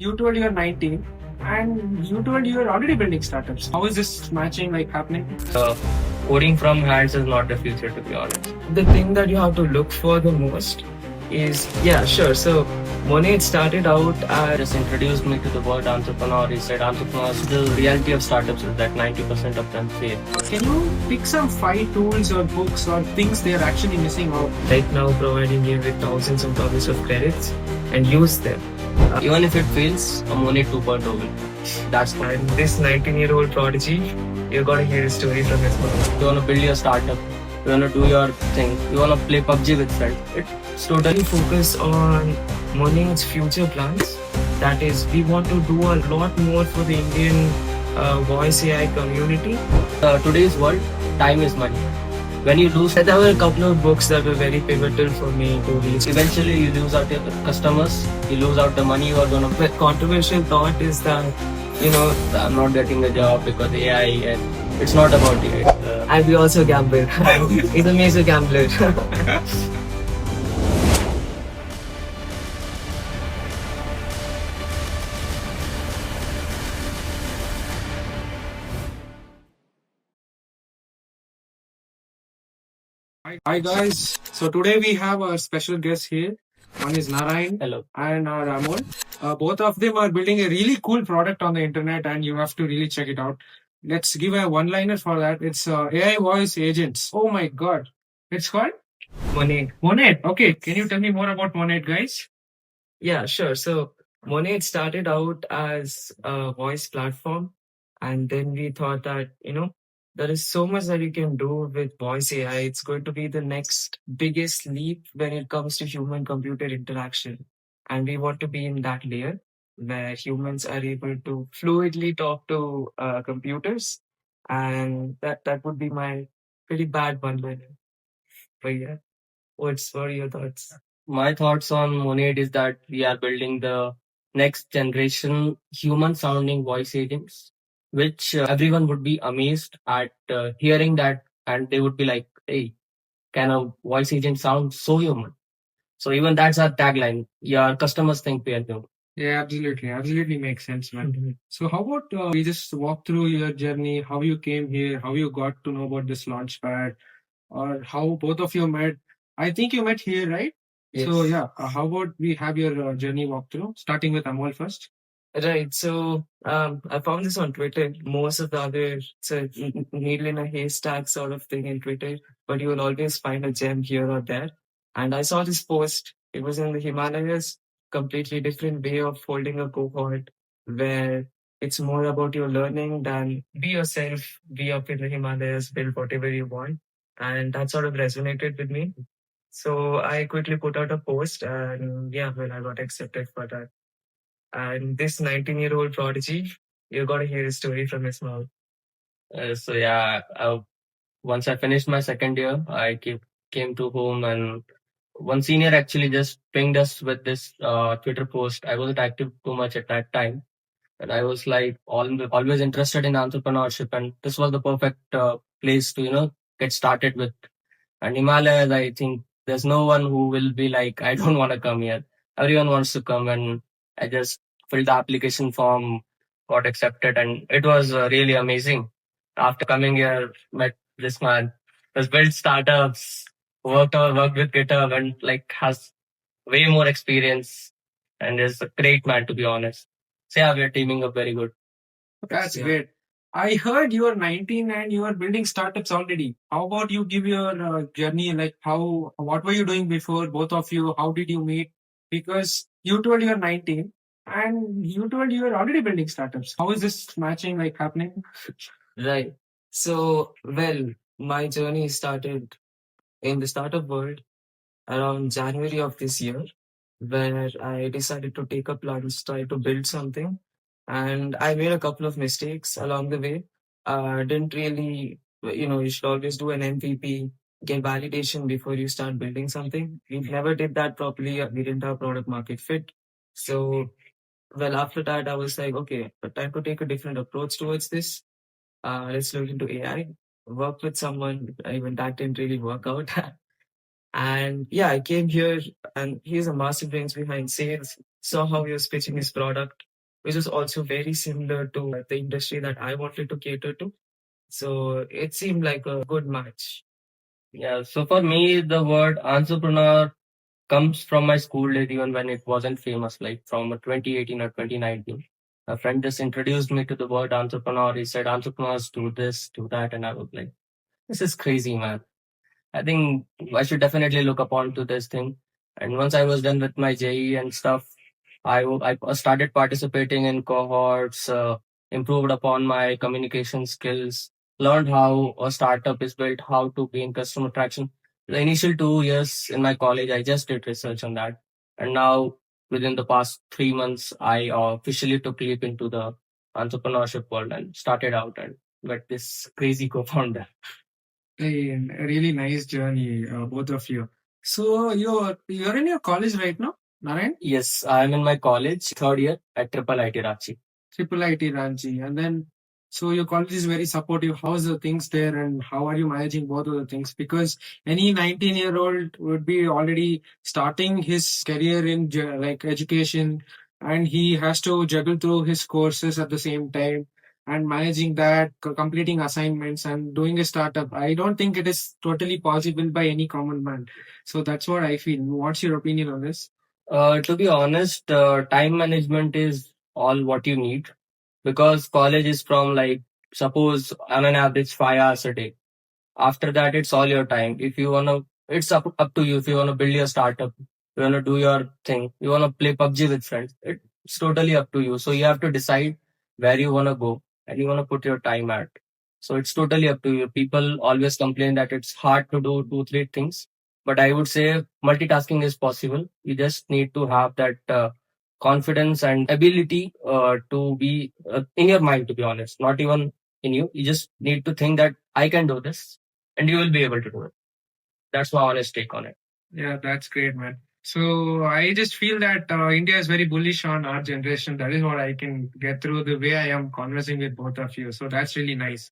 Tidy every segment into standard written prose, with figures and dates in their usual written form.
you told you're 19 and you told you're already building startups. How is this matching happening? Coding from hands is not the future, to be honest. The thing that you have to look for the most is, yeah, sure. So Monade started out as Just introduced me to the word entrepreneur. He said entrepreneurs, the reality of startups is that 90% of them fail. Can you pick some 5 tools or books or things they're actually missing out? right now providing you with thousands and thousands of credits and use them. Even if it fails, a Monade 2.0 will. That's why And this 19-year-old prodigy, you're gonna hear a story from his mom. you want to build your startup, you want to do your thing, you want to play PUBG with friends. It's totally Focus on Monade's future plans. That is, we want to do a lot more for the Indian voice AI community. today's world, time is money. When you lose, There were a couple of books that were very pivotal for me to reach. eventually you lose out your customers, you lose out the money you are gonna pay. The controversial thought is that, you know, I'm not getting a job because AI, and it's not about AI. and we also gamble. He's a major gambler. Hi guys. So today we have our special guest here. One is Narayan Hello. and Amol. Both of them are building a really cool product on the internet and you have to really check it out. Let's give a one-liner for that. It's AI voice agents. Oh my god. It's called Monade. Monade. Okay. Can you tell me more about Monade, guys? Yeah, sure. So Monade started out as a voice platform, and then we thought that, you know, there is so much that you can do with voice AI. It's going to be the next biggest leap when it comes to human computer interaction. And we want to be in that layer where humans are able to fluidly talk to computers. And that would be my pretty bad one-liner. But yeah, what are your thoughts? My thoughts on Monade is that we are building the next generation human sounding voice agents, which everyone would be amazed at hearing that, and they would be like, hey, can a voice agent sound so human? So even that's our tagline. Your customers think we are human. Yeah, absolutely. Absolutely makes sense, man. Mhm. So how about we just walk through your journey, how you came here, how you got to know about this launchpad, or how both of you met. I think you met here, right? So Yes. yeah, how about we have your journey walkthrough, starting with Amol first. Right. So I found this on Twitter. Most of the other, it's a needle in a haystack sort of thing in Twitter, but you will always find a gem here or there. And I saw this post. It was in the Himalayas, completely different way of holding a cohort where it's more about your learning than be yourself, be up in the Himalayas, build whatever you want. And that sort of resonated with me. So I quickly put out a post and yeah, well, I got accepted for that. And this 19-year-old prodigy, you got to hear his story from his mouth. So yeah, once I finished my second year, I came to home, and one senior actually just pinged us with this Twitter post. I wasn't active too much at that time, and I was like always interested in entrepreneurship, and this was the perfect place to get started with. And Himalayas, I think there's no one who will be like, I don't want to come here. Everyone wants to come, and I just filled the application form, got accepted, and it was really amazing. After coming here, met this man, has built startups, worked with GitHub, and like has way more experience, and is a great man, to be honest. So yeah, we're teaming up very good. That's Yeah. great. I heard you are 19 and you are building startups already. How about you give your journey? Like what were you doing before, both of you? How did you meet? Because you told you're 19 and you told you are already building startups. How is this matching happening? Right. So, well, my journey started in the startup world around January of this year, where I decided to take a plunge, try to build something. And I made a couple of mistakes along the way. Didn't really, you should always do an MVP, get validation before you start building something. We never did that properly. We didn't have product market fit. So, well, after that, I was like, okay, time to take a different approach towards this. Let's look into AI. Work with someone, even that didn't really work out. And yeah, I came here and he's a masterbrains behind sales, saw how he was pitching his product, which is also very similar to the industry that I wanted to cater to. So it seemed like a good match. Yeah, so for me, the word entrepreneur comes from my school days, even when it wasn't famous, like from 2018 or 2019. A friend just introduced me to the word entrepreneur. He said, entrepreneurs do this, do that. And I was like, this is crazy, man. I think I should definitely look upon to this thing. And once I was done with my JE and stuff, I started participating in cohorts, improved upon my communication skills, learned how a startup is built, how to gain customer traction. The initial 2 years in my college, I just did research on that. And now, within the past 3 months, I officially took leap into the entrepreneurship world and started out and got this crazy co-founder. A really nice journey, both of you. So you're in your college right now, Narayan? Yes, I'm in my college, third year at IIIT Ranchi. IIIT Ranchi. And then, so your college is very supportive. How's the things there and how are you managing both of the things? Because any 19-year-old would be already starting his career in like education, and he has to juggle through his courses at the same time and managing that, completing assignments and doing a startup. I don't think it is totally possible by any common man. So that's what I feel. What's your opinion on this? To be honest, time management is all what you need because college is from like, suppose on an average 5 hours a day. After that, it's all your time. If you wanna, it's up to you. If you wanna build your startup, you wanna do your thing, you wanna play PUBG with friends. It's totally up to you. So you have to decide where you wanna go and you wanna put your time at. So it's totally up to you. People always complain that it's hard to do 2, 3 things, but I would say multitasking is possible. You just need to have that confidence and ability to be in your mind. To be honest, not even in you. You just need to think that I can do this and you will be able to do it. That's my honest take on it. Yeah, that's great, man. So I just feel that India is very bullish on our generation. That is what I can get through the way I am conversing with both of you. So that's really nice.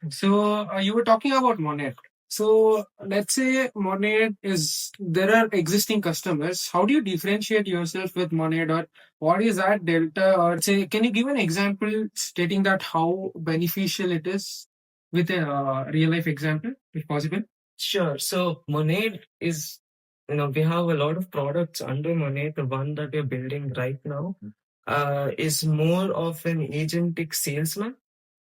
So you were talking about Monade. So let's say Monade is there are existing customers. How do you differentiate yourself with Monade, or what is that delta? Or say, can you give an example stating that how beneficial it is with a real life example, if possible? Sure. So Monade is, we have a lot of products under Monade. The one that we're building right now is more of an agentic salesman.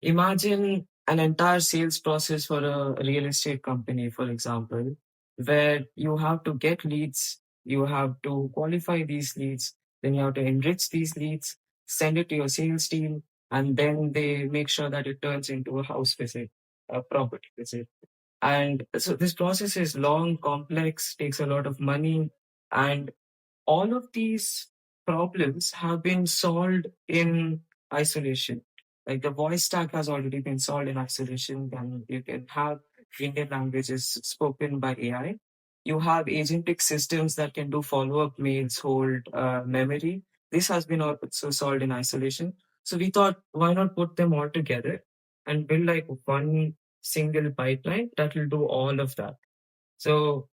Imagine an entire sales process for a real estate company, for example, where you have to get leads, you have to qualify these leads, then you have to enrich these leads, send it to your sales team, and then they make sure that it turns into a house visit, a property visit. And so this process is long, complex, takes a lot of money, and all of these problems have been solved in isolation. Like the voice stack has already been solved in isolation, and you can have Indian languages spoken by AI. You have agentic systems that can do follow-up mails, hold memory. This has been also solved in isolation. So we thought, why not put them all together and build like one single pipeline that will do all of that. So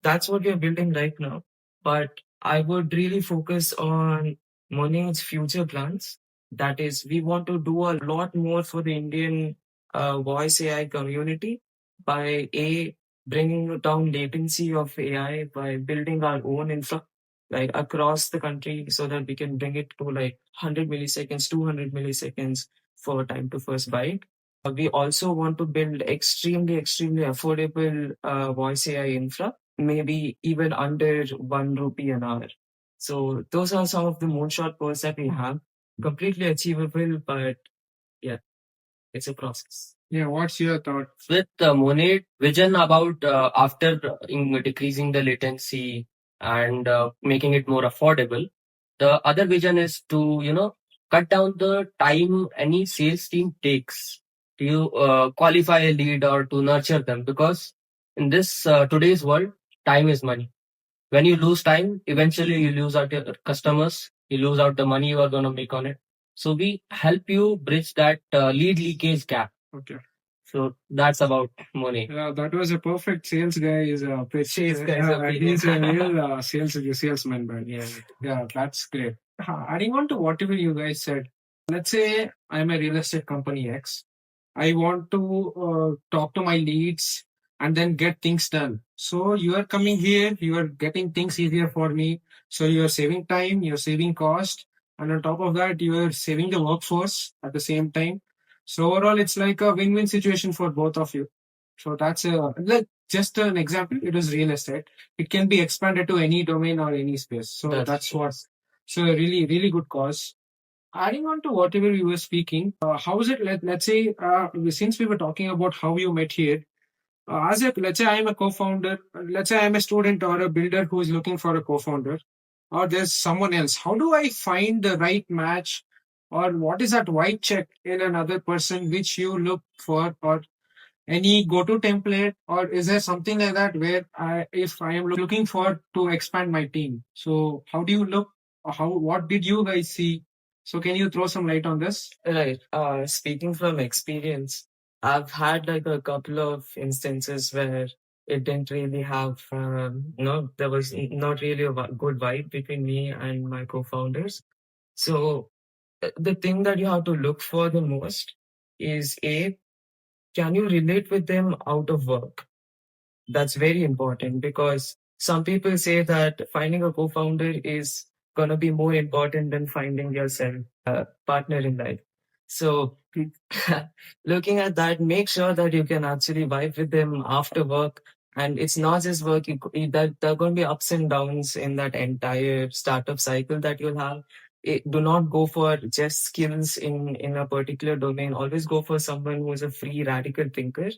that's what we are building right now. But I would really focus on Monade's future plans. That is, we want to do a lot more for the Indian voice AI community by bringing down latency of AI by building our own infra like across the country so that we can bring it to like 100 milliseconds, 200 milliseconds for time to first byte. We also want to build extremely affordable voice AI infra, maybe even under 1 rupee an hour. So those are some of the moonshot goals that we have. Completely achievable, but yeah, it's a process. Yeah, what's your thought? With Monade vision about after decreasing the latency and making it more affordable, the other vision is to cut down the time any sales team takes to qualify a lead or to nurture them because in this today's world, time is money. When you lose time, eventually you lose out your customers, you lose out the money you are going to make on it. So we help you bridge that lead leakage gap. Okay. So that's about money. Yeah, that was a perfect sales guy. Is a pitch. Sales guy is a He's a real salesman, man. Yeah, that's great. Adding on to whatever you guys said, Let's say I'm a real estate company X. I want to talk to my leads and then get things done. So you are coming here, you are getting things easier for me. So you are saving time, you're saving cost, and on top of that, you are saving the workforce at the same time. So overall, it's like a win-win situation for both of you. So that's like just an example. It is real estate. It can be expanded to any domain or any space. So that's what. So a really, really good cause. Adding on to whatever you were speaking, how is it? Let's say, since we were talking about how you met here, let's say I am a co-founder, let's say I am a student or a builder who is looking for a co-founder, or there's someone else. How do I find the right match, or what is that white check in another person which you look for, or any go-to template, or is there something like that where if I am looking for to expand my team, so how do you look? How what did you guys see? So can you throw some light on this? Right. Speaking from experience, I've had like a couple of instances where it didn't really have, there was not really a good vibe between me and my co-founders. So the thing that you have to look for the most is can you relate with them out of work? That's very important because some people say that finding a co-founder is going to be more important than finding yourself a partner in life. So looking at that, make sure that you can actually vibe with them after work. And it's not just work, that there are going to be ups and downs in that entire startup cycle that you'll have. Do not go for just skills in a particular domain. Always go for someone who is a free radical thinker.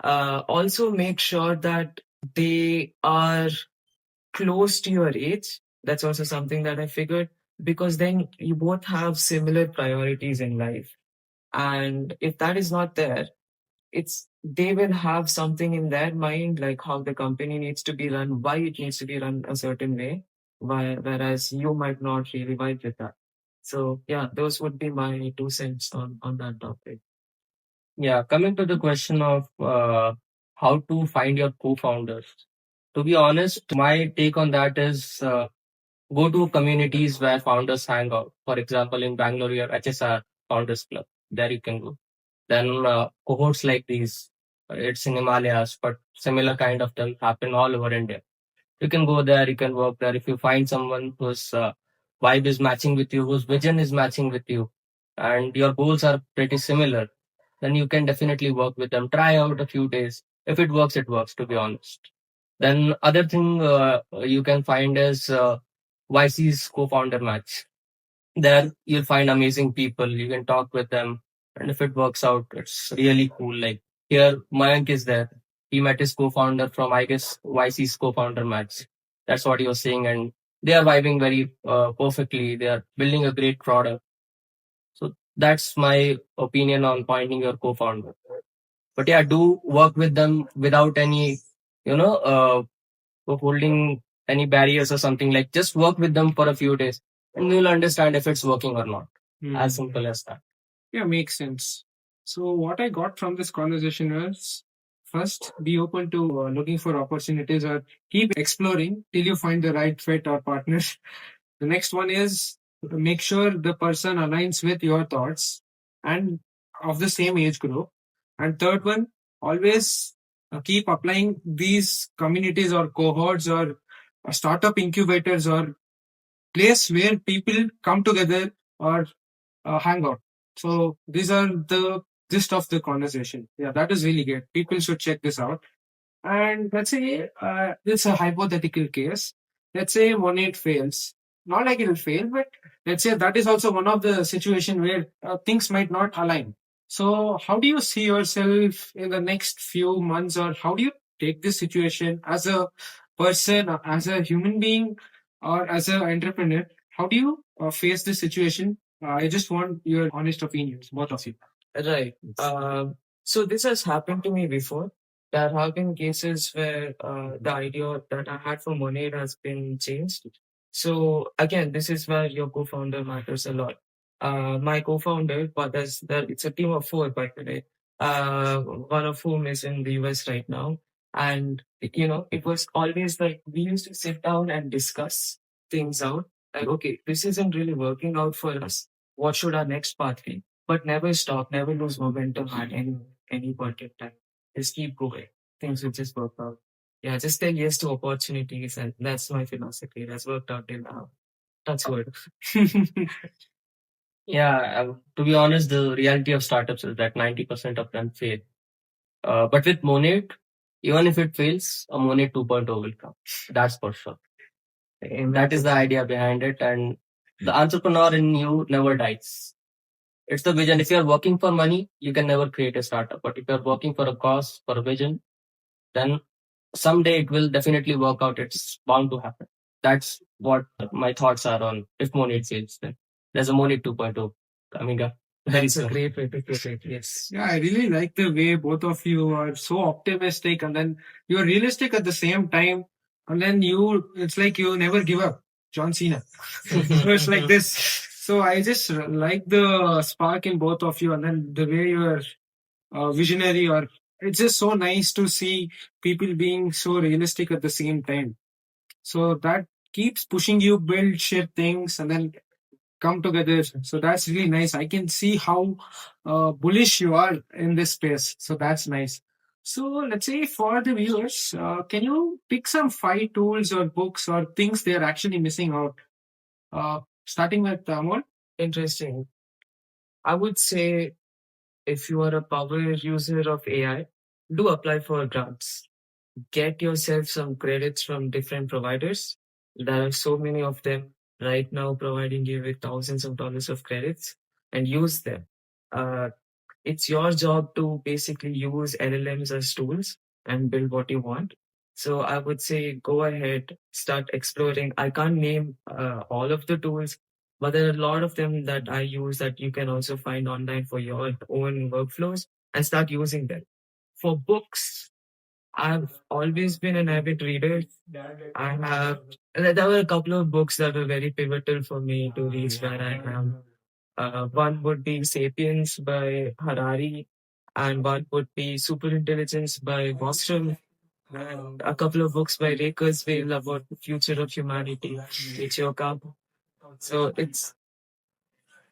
Also make sure that they are close to your age. That's also something that I figured, because then you both have similar priorities in life. And if that is not there, they will have something in their mind, like how the company needs to be run, why it needs to be run a certain way, whereas you might not really vibe with that. So yeah, those would be my 2 cents on that topic. Yeah, coming to the question of how to find your co-founders. To be honest, my take on that is go to communities where founders hang out. For example, in Bangalore, your HSR Founders Club. There you can go. Then cohorts like these, it's in Himalayas, but similar kind of them happen all over India. You can go there, you can work there. If you find someone whose vibe is matching with you, whose vision is matching with you, and your goals are pretty similar, then you can definitely work with them. Try out a few days. If it works, it works, to be honest. Then other thing you can find is YC's co-founder match. There you'll find amazing people. You can talk with them, and if it works out, it's really cool. Like here, Mayank is there. He met his co-founder from, I guess, YC's co-founder match. That's what he was saying, and they are vibing very perfectly. They are building a great product. So that's my opinion on finding your co-founder. But yeah, do work with them without any, you know, holding any barriers or something. Like just work with them for a few days, and you'll understand if it's working or not. As simple as that. Yeah, makes sense. So what I got from this conversation is first, be open to looking for opportunities or keep exploring till you find the right fit or partner. The next one is make sure the person aligns with your thoughts and of the same age group. And third one, always keep applying these communities or cohorts or startup incubators or place where people come together or hang out. So these are the gist of the conversation. Yeah, that is really good. People should check this out. And let's say it's a hypothetical case. Let's say Monade fails. Not like it'll fail, but let's say that is also one of the situation where things might not align. So how do you see yourself in the next few months, or how do you take this situation as a person, as a human being, or as an entrepreneur? How do you face this situation? I just want your honest opinions, both of you. Right. So this has happened to me before. There have been cases where the idea that I had for Monade has been changed. So again, this is where your co-founder matters a lot. My co-founder, but it's a team of 4 by the way. One of whom is in the US right now, and it was always like we used to sit down and discuss things out. Like, okay, this isn't really working out for us. what should our next path be? But never stop, never lose momentum at any point in time. Just keep going. Things will just work out. Yeah, just say yes to opportunities, and that's my philosophy. That's worked out till now. That's good. Yeah, to be honest, the reality of startups is that 90% of them fail. But with Monade, even if it fails, a Monade 2.0 will come. That's for sure. And that is the idea behind it. And the entrepreneur in you never dies. It's the vision. If you're working for money, you can never create a startup. But if you're working for a cause, for a vision, then someday it will definitely work out. It's bound to happen. That's what my thoughts are on if Monade fails. Then there's a Monade 2.0 coming up. That's a great way to put it. Yes. Yeah, I really like the way both of you are so optimistic and then you're realistic at the same time. And then it's like you never give up. John Cena. So it's like this. So I just like the spark in both of you and then the way you're visionary, or it's just so nice to see people being so realistic at the same time. So that keeps pushing you build shit things and then come together. So that's really nice. I can see how bullish you are in this space. So that's nice. So let's say for the viewers, can you pick some 5 tools or books or things they're actually missing out? Starting with Amol. Interesting. I would say if you are a power user of AI, do apply for grants. Get yourself some credits from different providers. There are so many of them right now providing you with thousands of dollars of credits, and use them. It's your job to basically use LLMs as tools and build what you want. So I would say go ahead, start exploring. I can't name all of the tools, but there are a lot of them that I use that you can also find online for your own workflows and start using them. For books, I've always been an avid reader. There were a couple of books that were very pivotal for me to reach where I am. One would be Sapiens by Harari, and one would be Superintelligence by Bostrom, and a couple of books by Ray Kurzweil about the future of humanity, Ichioka. So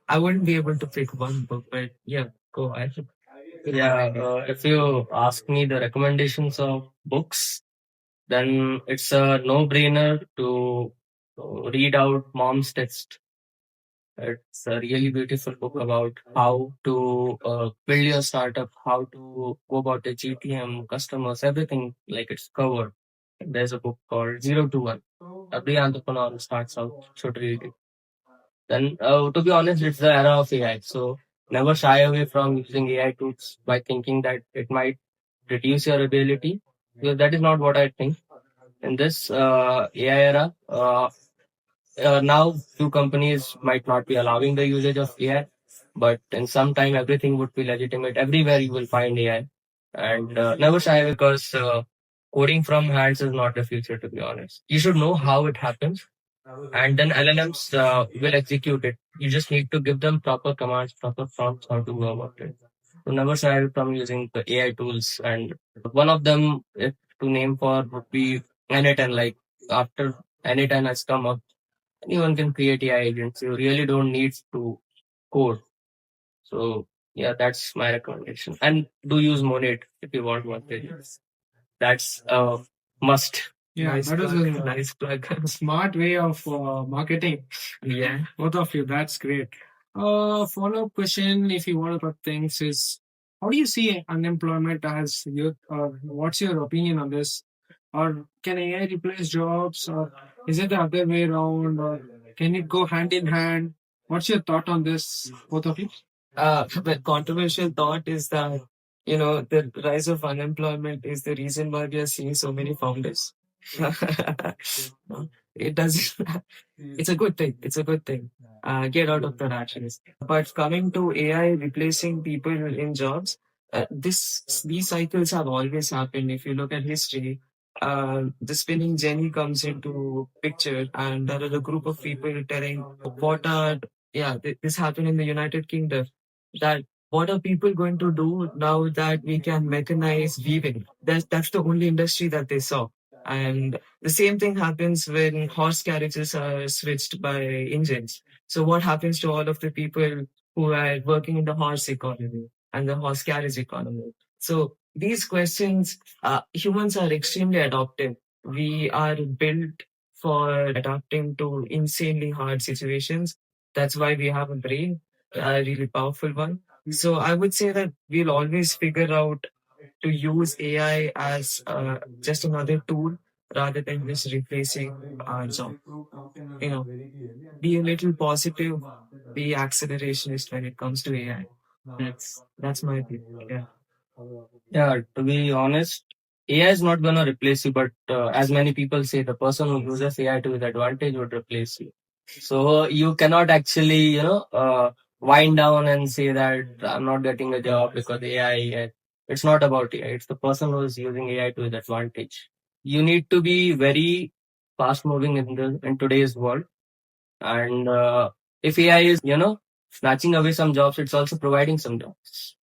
I wouldn't be able to pick one book, but yeah, go ahead. Yeah, if you ask me the recommendations of books, then it's a no-brainer to read out Mom's Test. It's a really beautiful book about how to build your startup, how to go about the GTM, customers, everything like it's covered. There's a book called 0 to 1. Every entrepreneur who starts out should read it. Then, to be honest, it's the era of AI. So never shy away from using AI tools by thinking that it might reduce your ability. Because that is not what I think. In this AI era, now few companies might not be allowing the usage of AI, but in some time everything would be legitimate. Everywhere you will find AI, and never shy away because coding from hands is not the future. To be honest, you should know how it happens, and then LLMs will execute it. You just need to give them proper commands, proper prompts, how to go about it. So never shy away from using the AI tools, and one of them, if to name for, would be N10. Like after N10 has come up, anyone can create AI agents. You really don't need to code. So yeah, that's my recommendation. And do use Monade if you want one. That's a must. Yeah, Nice that is plug. a Nice plug. smart way of marketing. Yeah. Both of you, that's great. Follow-up question, if you want to put things, is how do you see unemployment as youth, or what's your opinion on this? Or can AI replace jobs, or is it the other way around, or can it go hand in hand? What's your thought on this, both of you? The controversial thought is that, the rise of unemployment is the reason why we are seeing so many founders. It does. It's a good thing. It's a good thing. Get out of the rat race. But coming to AI replacing people in jobs, these cycles have always happened. If you look at history, the spinning jenny comes into picture, and there are a group of people telling what are this happened in the United Kingdom. That what are people going to do now that we can mechanize weaving? That's the only industry that they saw. And the same thing happens when horse carriages are switched by engines. So what happens to all of the people who are working in the horse economy and the horse carriage economy? So these questions, humans are extremely adaptive. We are built for adapting to insanely hard situations. That's why we have a brain, a really powerful one. So I would say that we'll always figure out to use AI as just another tool rather than just replacing our job. You know, be a little positive, be accelerationist when it comes to AI. That's my view. Yeah. Yeah, to be honest, AI is not gonna replace you, but as many people say, the person who uses AI to his advantage would replace you. So you cannot actually, wind down and say that I'm not getting a job because AI. It's not about AI. It's the person who is using AI to his advantage. You need to be very fast moving in today's world, and if AI is, snatching away some jobs, it's also providing some jobs.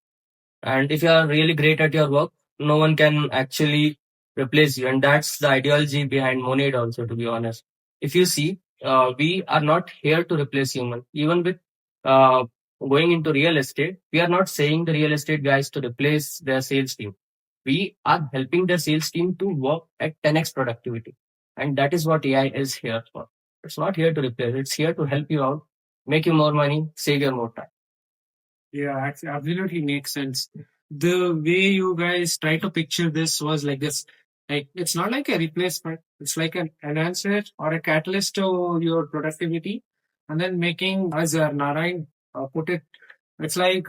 And if you are really great at your work, no one can actually replace you. And that's the ideology behind Monade also, to be honest. If you see, we are not here to replace human. Even with uh, going into real estate, we are not saying the real estate guys to replace their sales team. We are helping the sales team to work at 10x productivity. And that is what AI is here for. It's not here to replace, it's here to help you out, make you more money, save you more time. Yeah, actually, absolutely makes sense. The way you guys try to picture this was like this. Like, it's not like a replacement. It's like an enhancer or a catalyst to your productivity. And then making, as Narayan put it, it's like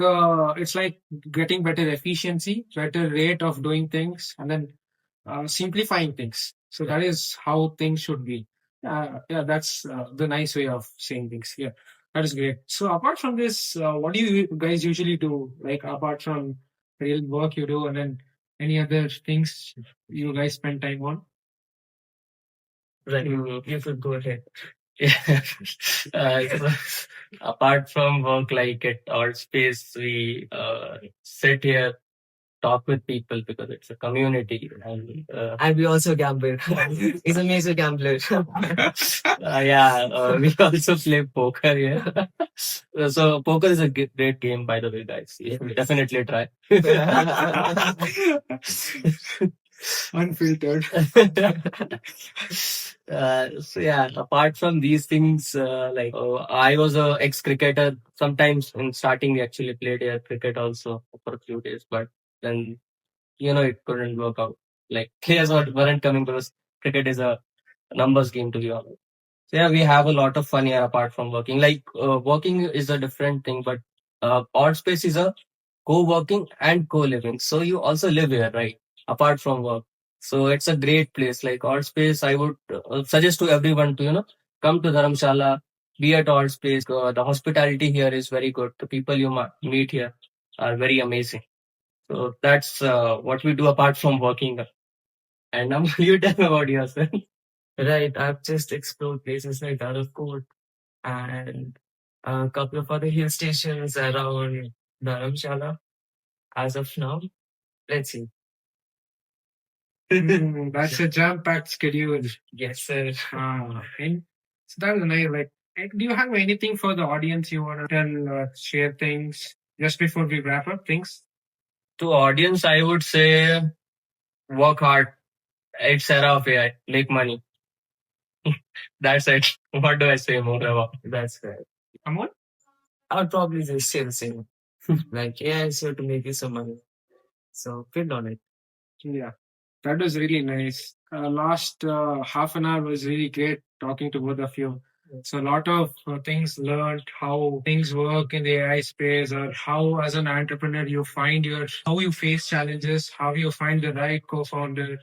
getting better efficiency, better rate of doing things, and then simplifying things. So that is how things should be. Yeah, that's the nice way of saying things. Yeah, that is great. So apart from this, what do you guys usually do? Like apart from real work you do, and then any other things you guys spend time on? Right. You could go ahead. Yeah. So apart from work, like at our space, we sit here, talk with people because it's a community. And we also gamble. He's a major gambler. Yeah, we also play poker here. So poker is a great game, by the way, guys. You should definitely try. Unfiltered. So yeah, apart from these things, I was a ex-cricketer. Sometimes in starting, we actually played cricket also for a few days, but then it couldn't work out. Like players weren't coming because cricket is a numbers game, to be honest. So yeah, we have a lot of fun here apart from working. Like working is a different thing, but odd space is a co-working and co-living. So you also live here, right? Apart from work. So it's a great place. Like Odd Space, I would suggest to everyone to, come to Dharamshala, be at Odd Space. The hospitality here is very good. The people you meet here are very amazing. So that's what we do apart from working. And now you tell me about yourself. Right. I've just explored places like Thakur and a couple of other hill stations around Dharamshala as of now. Let's see. That's a jam-packed schedule. Yes, sir. And so that was nice. Like, do you have anything for the audience you want to tell, share things just before we wrap up things? To audience, I would say work hard. It's era of AI. Make money. That's it. What do I say more about? That's right. Amol? I would probably just say the same. Like, AI is here to make you some money. So, build on it. Yeah, that was really nice. Last half an hour was really great talking to both of you. So a lot of things learned, how things work in the AI space, or how as an entrepreneur how you face challenges, how you find the right co-founder,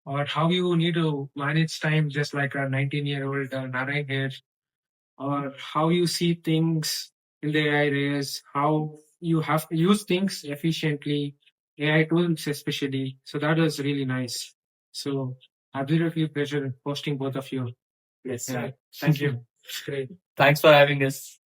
or how you need to manage time, just like a 19-year-old Narayan here, or how you see things in the AI race, how you have to use things efficiently, AI tools especially. So that was really nice. So absolutely pleasure hosting both of you. Yes, Yeah. sir. Thank you. Great. Thanks for having us.